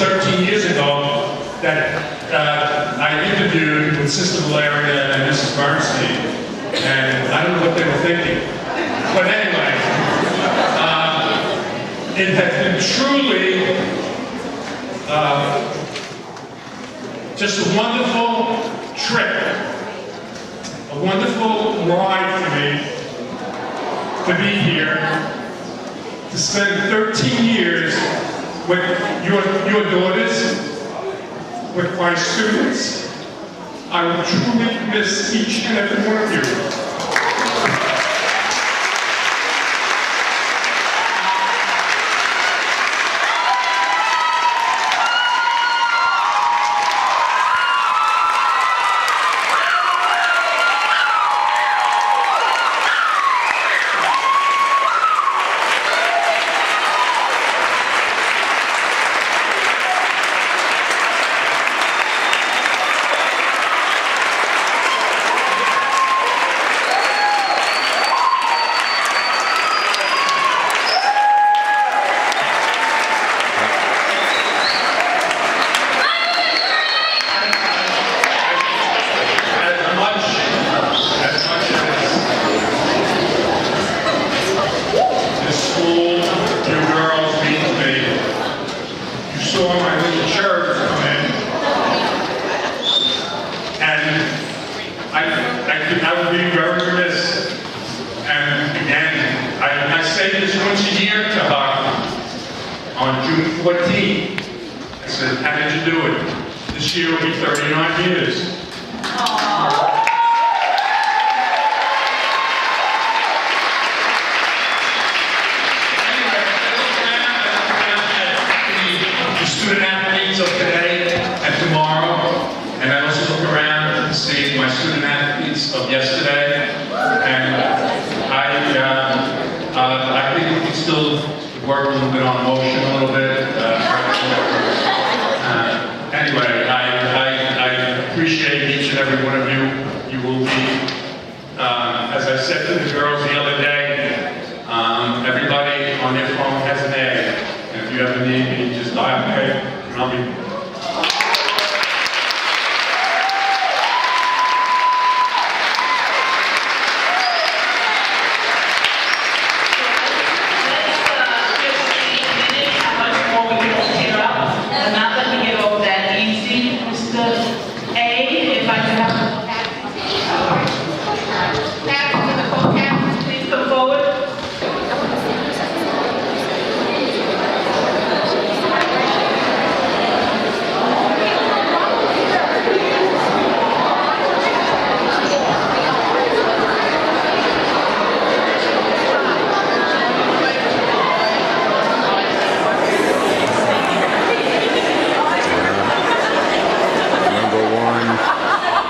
13 years ago that I interviewed with Sister Valeria and Mrs. Bernstein, and I don't know what they were thinking. But anyway, it has been truly just a wonderful trip, a wonderful ride for me to be here, to spend 13 years with your daughters, with my students. I will truly miss each and every one of you. I would be very remiss. And again, I say this once a year to her on June 14th. I said, how did you do it? This year will be 39 years. Aww. The student athletes of today and tomorrow, and I also look around and see my student athletes of yesterday, and I think we can still work a little bit on emotion a little bit. Anyway, I appreciate each and every one of you. You will be, as I said to the girls the other day, everybody on their phone has an egg. And if you ever need me, just dial me, and I'll be.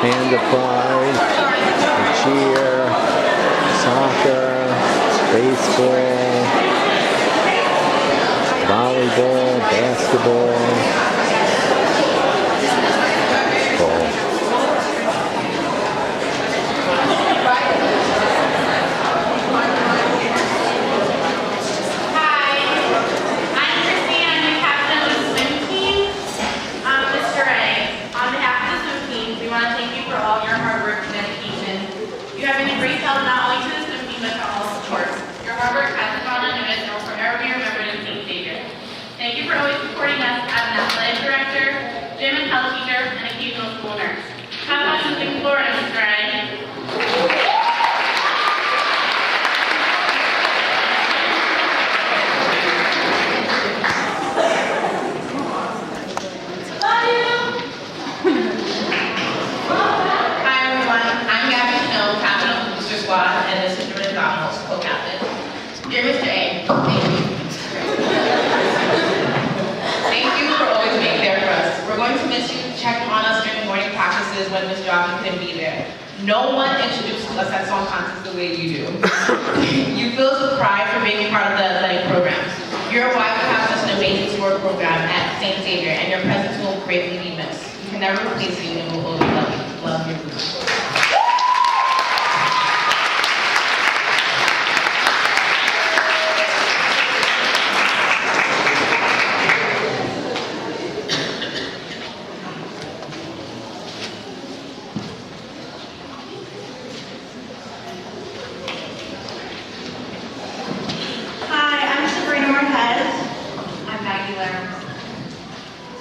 Hand of pride, cheer, soccer, baseball, volleyball, basketball, ball. Not only to the swim team, but to all sports. Your hard work has gone unnoticed and will forever be remembered in St. Saviour. Thank you for always supporting us as an athletic director, gym and health teacher, and occasional school nurse. How about moving Florida, Mr. A? And this is Mr. McDonald's co-captain. Dear Mr. A, thank you. Thank you for always being there for us. We're going to miss you. Check on us during morning practices when Ms. Johnson couldn't be there. No one introduces us at song contests the way you do. You fill us with pride for being part of the athletic programs. You're why we have such an amazing sport program at St. Saviour, and your presence will greatly be missed. We can never replace you, and we'll always love you. Love your group.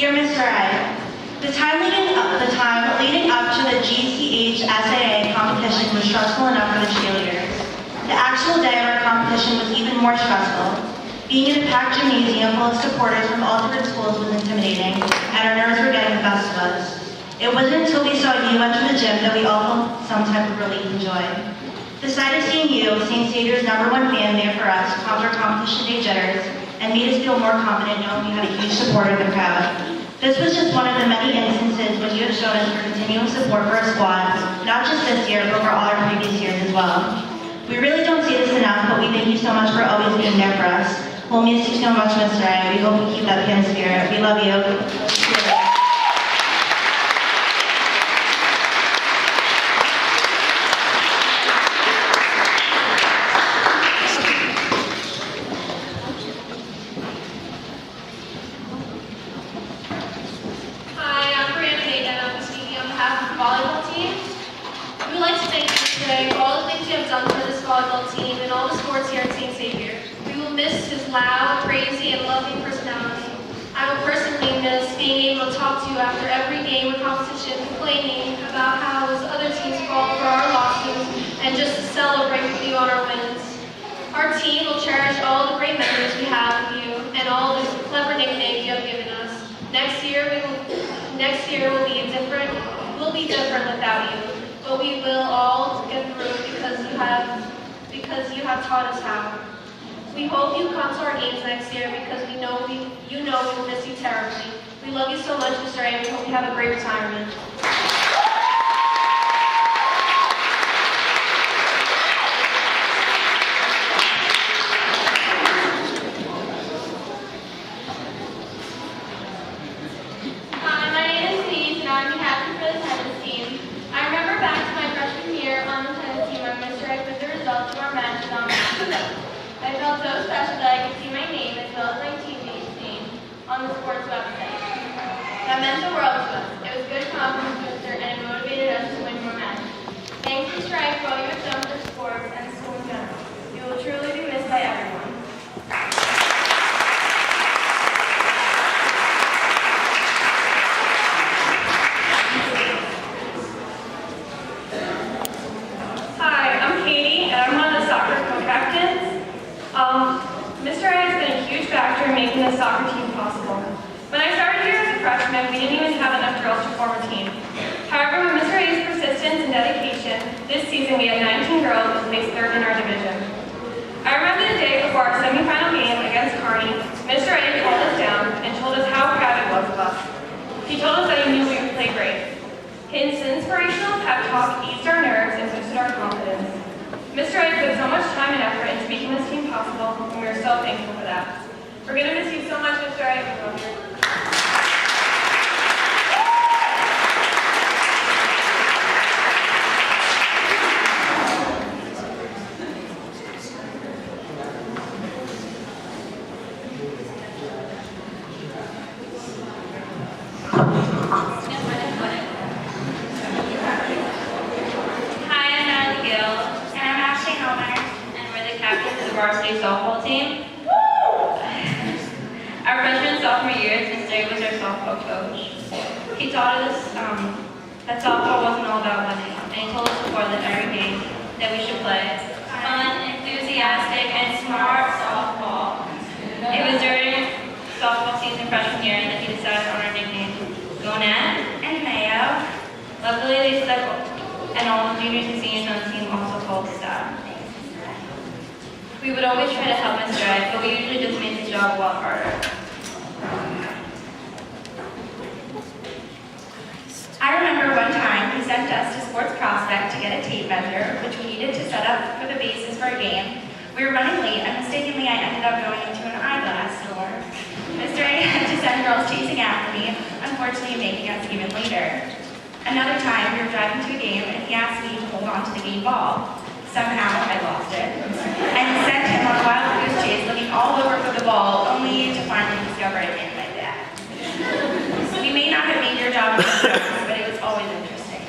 Dear Mr. I, the time leading up to the GCH SAA competition was stressful enough for the cheerleaders. The actual day of our competition was even more stressful. Being in a packed gymnasium full of supporters from all different schools was intimidating, and our nerves were getting the best of us. It wasn't until we saw you enter the gym that we all felt some type of relief and joy. The sight of seeing you, St. Saviour's #1 fan there for us, calmed our competition day jitters and made us feel more confident knowing we had a huge supporter in the crowd. This was just one of the many instances when you have shown us your continuing support for our squad, not just this year, but for all our previous years as well. We really don't say this enough, but we thank you so much for always being there for us. We'll miss you so much, Mr. I. We hope you keep that fan spirit. We love you. Team and all the sports here at St. Saviour. We will miss his loud, crazy, and loving personality. I will personally miss being able to talk to you after every game or competition, complaining about how his other teams fall for our losses and just to celebrate with you on our wins. Our team will cherish all the great memories we have with you and all the clever nicknames you have given us. Next year will be different without you, but we will all get through because you have taught us how. We hope you come to our games next year because we know we will miss you terribly. We love you so much, Mr. A, and we hope you have a great retirement. Hi, my name is Louise, and I'm the captain for the tennis team. I remember back to my freshman year on the tennis team when Mr. A put the results of our matches on Match. I felt so special that I could see my name as well as my teammates' name on the sports website. That meant the world to us. It was good confidence booster and it motivated us to win more matches. Thanks Mr. A for all you have done for sports and the school in general. You will truly be missed by everyone. Mr. A has been a huge factor in making the soccer team possible. When I started here as a freshman, we didn't even have enough girls to form a team. However, with Mr. A's persistence and dedication, this season we had 19 girls and placed third in our division. I remember the day before our semifinal game against Kearney, Mr. A called us down and told us how proud he was of us. He told us that he knew we would play great. His inspirational pep talk eased our nerves and boosted our confidence. Mr. A put so much time and effort into making this team possible, and we are so thankful for that. We're going to miss you so much, Mr. A. Varsity softball team. Our freshman and sophomore years, Mr. A was our softball coach. He taught us that softball wasn't all about winning, and he told us before every game that we should play fun, enthusiastic, and smart softball. It was during softball season freshman year that he decided on our nicknames, Gonad and Mayo. Luckily, they stuck, and all the juniors and seniors on the team also called us that. We would always try to help Mr. A, but we usually just made his job a lot harder. I remember one time he sent us to Sports Prospect to get a tape measure, which we needed to set up for the bases for a game. We were running late, and mistakenly I ended up going into an eyeglass store. Mr. A had to send girls chasing after me, unfortunately making us even later. Another time, we were driving to a game, and he asked me to hold on to the game ball. Somehow, I lost it, and sent him on a wild goose chase looking all over for the ball, only to finally discover it in my bag. We may not have made your job easier, but it was always interesting.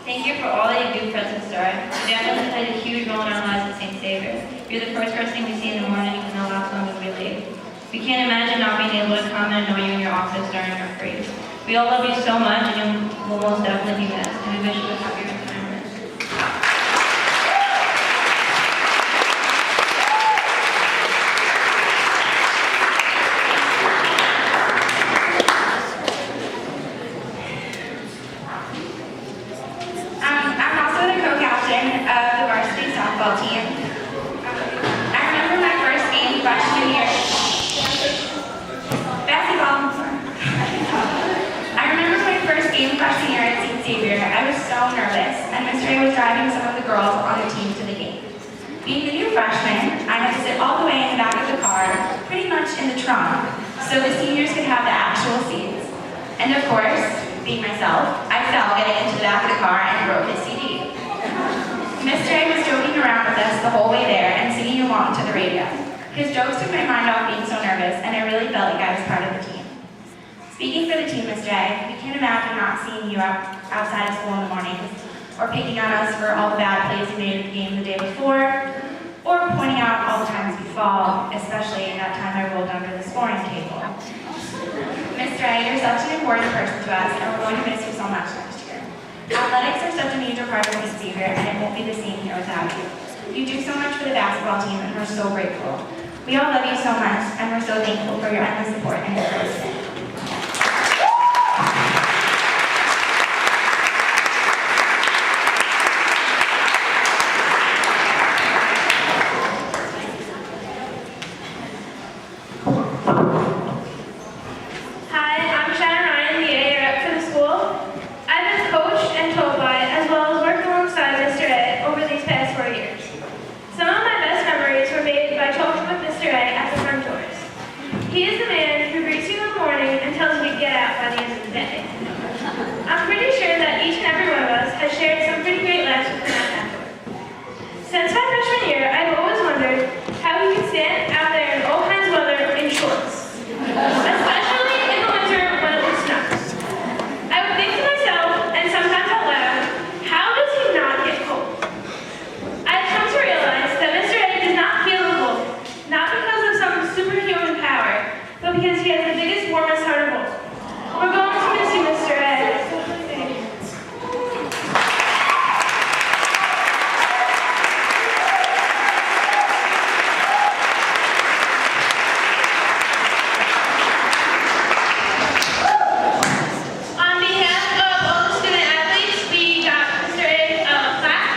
Thank you for all that you do for us, Mr. A. You definitely played a huge role in our lives at St. Saviour. You're the first person we see in the morning and the last one when we leave. We can't imagine not being able to come and know you in your office during our free. We all love you so much, and you will most definitely be missed, and we wish you a happy retirement. I'm also the co-captain of the varsity softball team. I remember my first game freshman year. Basketball. I remember my first game freshman year at St Saviour. I was so nervous, and Mr. A was driving some of the girls on the team to the game. Being the new freshman, I had to sit all the way in the back of the car, pretty much in the trunk, so the seniors could have the actual seats. And of course, being myself, I fell getting into the back of the car and broke his CD. Mr. A was joking around with us the whole way there and singing along to the radio. His jokes took my mind off being so nervous, and I really felt like I was part of the team. Speaking for the team, Mr. A, we can't imagine not seeing you outside of school in the mornings, or picking on us for all the bad plays you made at the game the day before, or pointing out all the times we fall, especially that time I rolled under the scoring table. Mr. A, you're such an important person to us, and we're going to miss you so much next year. Athletics are such a major part of St. Saviour, and it won't be the same here without you. You do so much for the basketball team, and we're so grateful. We all love you so much, and we're so thankful for your endless support and encouragement. He is the man who greets you in the morning and tells you to get out by the end of the day. I'm pretty sure that each and every one of us has shared some pretty great laughs with him afterward. Since my freshman year, I've always wondered how he could stand out there in all kinds of weather in shorts, especially in the winter when it would snow. I would think to myself, and sometimes out loud, how does he not get cold? I've come to realize that Mr. A does not feel the cold, not because of some superhuman power, but because he has the biggest, warmest heart of all. We're going to miss you, Mr. A. On behalf of all the student athletes, we got Mr. A plaque.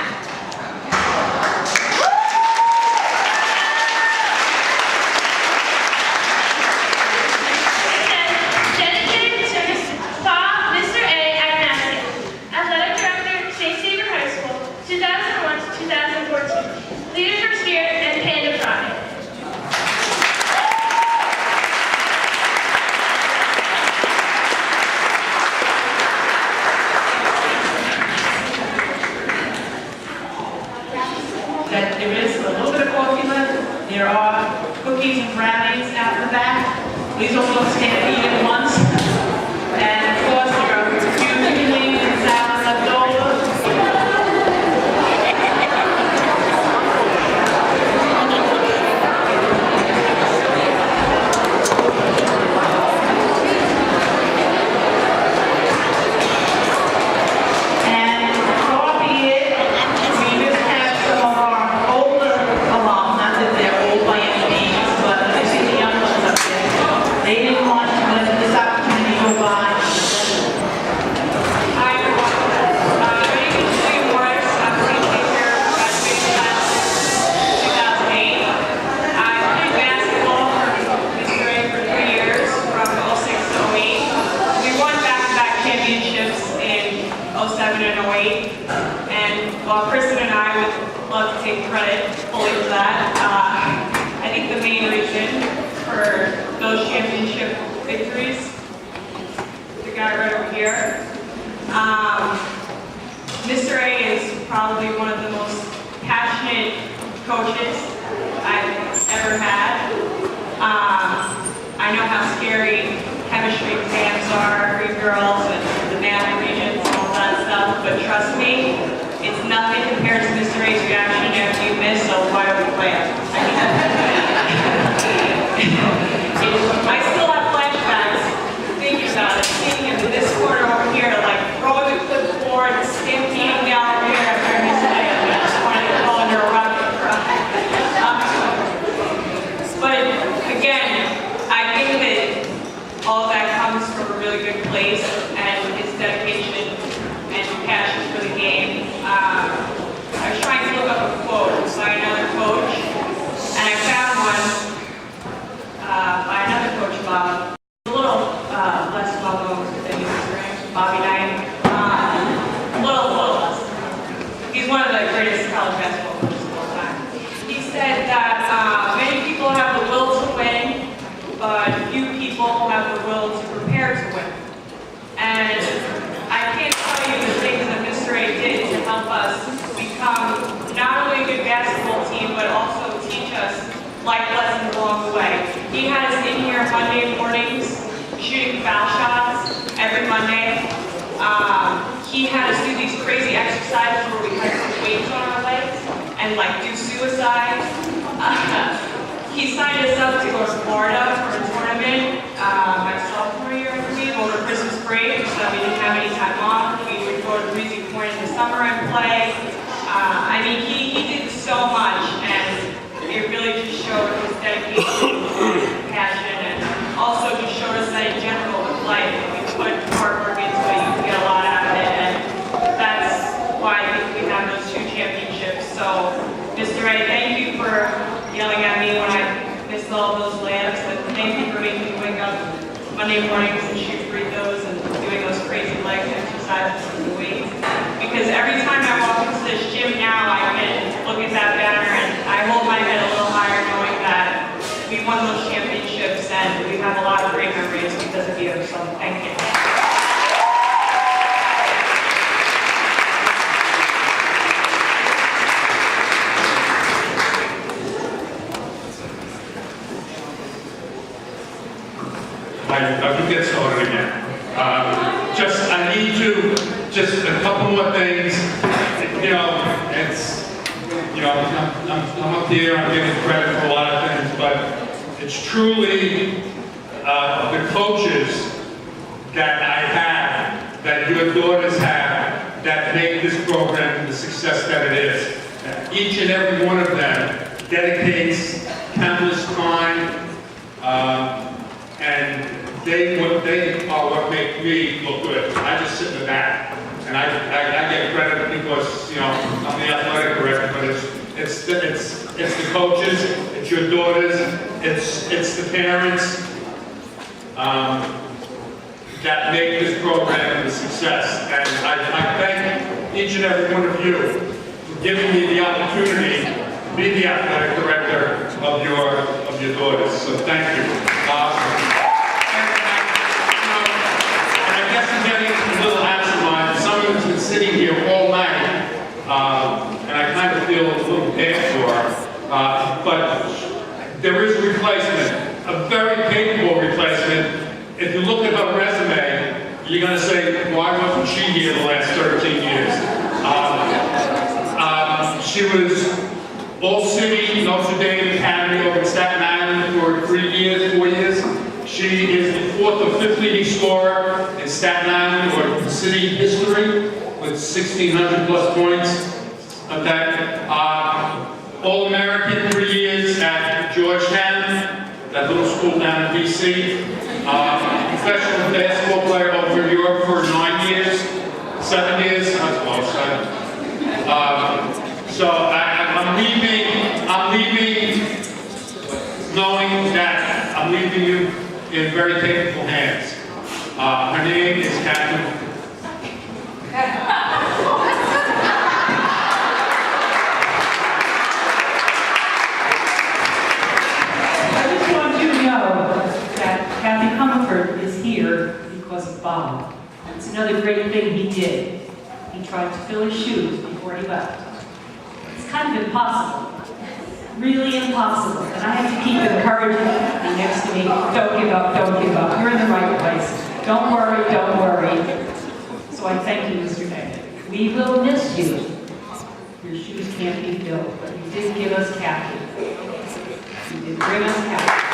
Dedicated to Mr. A. Atanasio, Athletic Director, St. Saviour High School, 2001 to 2014. Leaders for Spirit and Panda Pride. That there is a little bit of coffee left. There are cookies and brownies out in the back. Please don't look scared to eat it once. And of course, there are a few chicken wings and salad left over. And albeit we just have some of our older alum, not that they're old by any means, but I see the young ones up there. They didn't want to let this opportunity go by. Hi everyone. My name is Julia Morris. I'm a teacher, graduating class 2008. I played basketball for Mr. A for 3 years, from 06 to 08. We won back-to-back championships in 07 and 08. And while Kristen and I would love to take credit fully for that, I think the main reason for those championship victories, the guy right over here. Mr. A is probably one of the most passionate coaches I've ever had. I know how scary chemistry exams are for you girls and the math regions and all that stuff, but trust me, it's nothing compared to Mr. A's reaction after you miss a wide open layup. He's one of the greatest college basketball coaches of all time. He said that many people have the will to win, but few people have the will to prepare to win. And I can't tell you the things that Mr. A did to help us become not only a good basketball team, but also teach us life lessons along the way. He had us in here Monday mornings, shooting foul shots every Monday. He had us do these crazy exercises where we had to put weights on our legs and like do suicide. He signed us up to go to Florida for a tournament my sophomore year, I believe, over Christmas break, so that we didn't have any time off. We would go to Rousing in the summer and play. I mean, he did so much, and it really just showed his dedication, passion, and also just showed us that in general with life, if you put hard work into it, you can get a lot out of it, and that's why I think we have those 2 championships. So, Mr. A, thank you for yelling at me when I missed all those layups, and thank you for making me wake up Monday mornings and shoot free throws and doing those crazy leg exercises with the weights. Because every time I walk into this gym now, I can look at that banner and I hold my head a little higher knowing that we won those championships and we have a lot of great memories because of you. So thank you. I can get started again. I need to, just a couple more things. You know, I'm up here, I'm getting credit for a lot of things, but it's truly the coaches that I have, that your daughters have, that make this program the success that it is. Each and every one of them dedicates countless time, and they are what make me look good. I just sit in the back, and I get credit because I'm the athletic director, but it's the coaches, it's your daughters, it's the parents that make this program a success. And I thank each and every one of you for giving me the opportunity to be the athletic director of your daughters. So thank you. I'm getting a little absent-minded. Someone's been sitting here all night, and I kind of feel a little bad for her. But there is a replacement, a very capable replacement. If you look at her resume, you're going to say, why wasn't she here the last 13 years? She was All-City Notre Dame Academy over in Staten Island for 4 years. She is the 4th or 5th leading scorer in Staten Island or city history with 1,600 plus points. Okay. All-American 3 years at Georgetown, that little school down in DC. Professional basketball player over in Europe for 9 years, 7 years. That's close. So I'm leaving knowing that I'm leaving you in very capable hands. Her name is Catherine. I just want you to know that Kathy Comerford is here because of Bob. It's another great thing he did. He tried to fill his shoes before he left. It's kind of impossible. Really impossible. And I have to keep encouraging him next to me. Don't give up, don't give up. You're in the right place. Don't worry, don't worry. So I thank you, Mr. Mayor. We will miss you. Your shoes can't be filled, but you did give us Kathy. You did bring us Kathy.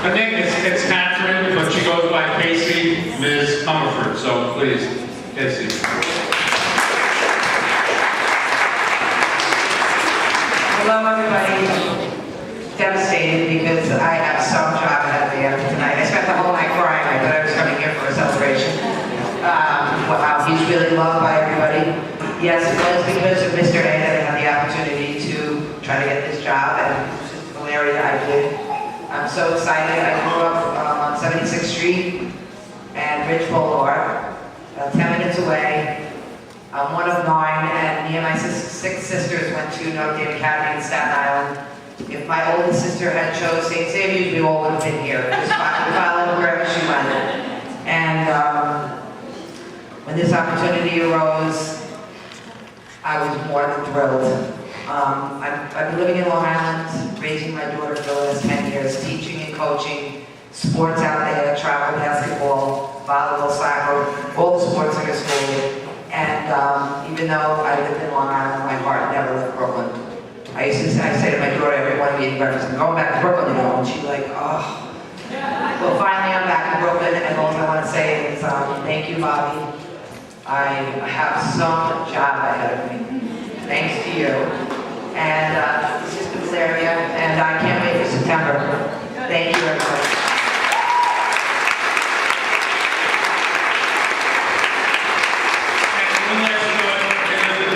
Her name is Catherine, but she goes by Casey, Ms. Comerford. So please, Casey. Hello, everybody. Devastated because I have some job at the end tonight. I spent the whole night crying. I thought I was coming here for a celebration. Wow, he's really loved by everybody. Yes, it was because of Mr. A that I had the opportunity to try to get this job, and it's just the area I did. I'm so excited. I grew up on 76th Street and Ridge Boulevard, about 10 minutes away. I'm one of 9, and me and my 6 sisters went to Notre Dame Academy in Staten Island. If my oldest sister had chose St. Saviour's, we all would have been here, just following wherever she went. And when this opportunity arose, I was more than thrilled. I've been living in Long Island, raising my daughter for the last 10 years, teaching and coaching, sports out there, travel basketball, volleyball, soccer, all the sports in the school. And even though I lived in Long Island, my heart never left Brooklyn. I say to my daughter every one of eating breakfast, I'm going back to Brooklyn, you know, and she's like, oh. Well, finally I'm back in Brooklyn, and all I want to say is thank you, Bobby. I have some job ahead of me, thanks to you. And the systems area, and I can't wait for September. Thank you, everybody.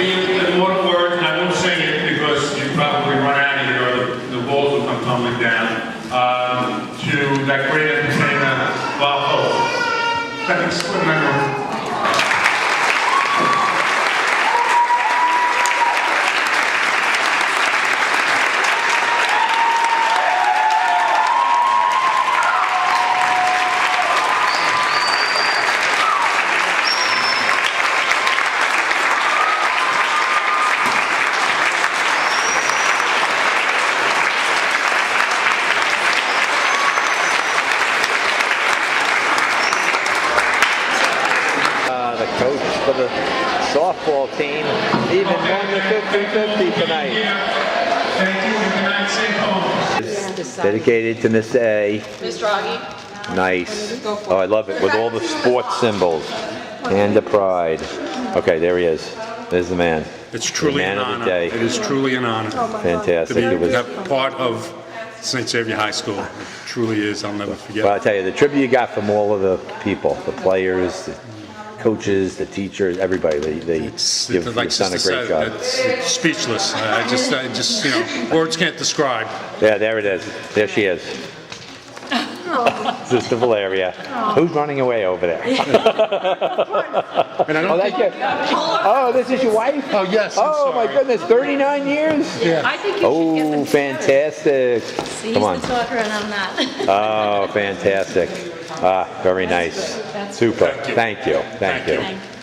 The immortal words, and I won't sing it because you probably run out of here or the balls will come tumbling down, to that great entertainer, Bob Hope. Let me split my room. The coach for the softball team even won the 50-50 tonight. Thank you, and good night, safe home. It's dedicated to Miss A. Ms. Draghi? Nice. Oh, I love it with all the sports symbols and the pride. Okay, there he is. There's the man. It's truly man an of the honor. day. It is truly an honor Fantastic. to It be was. part of St. Saviour High School. It truly is. I'll never forget. Well, I tell you, the tribute you got from all of the people, the players, the coaches, the teachers, everybody, you've like done a Sister great said, job. it's speechless. I just, you know, words can't describe. Yeah, there it is. There she is. Sister Valeria. Who's running away over there? And I don't that's your, oh, this is your wife? Oh, yes. Oh, my goodness, 39 years? Yeah. I think you should get them Fantastic. See, Come on. he's the talker and I'm not. Oh, fantastic. Very nice. Super. Thank you. Thank you. Thank you.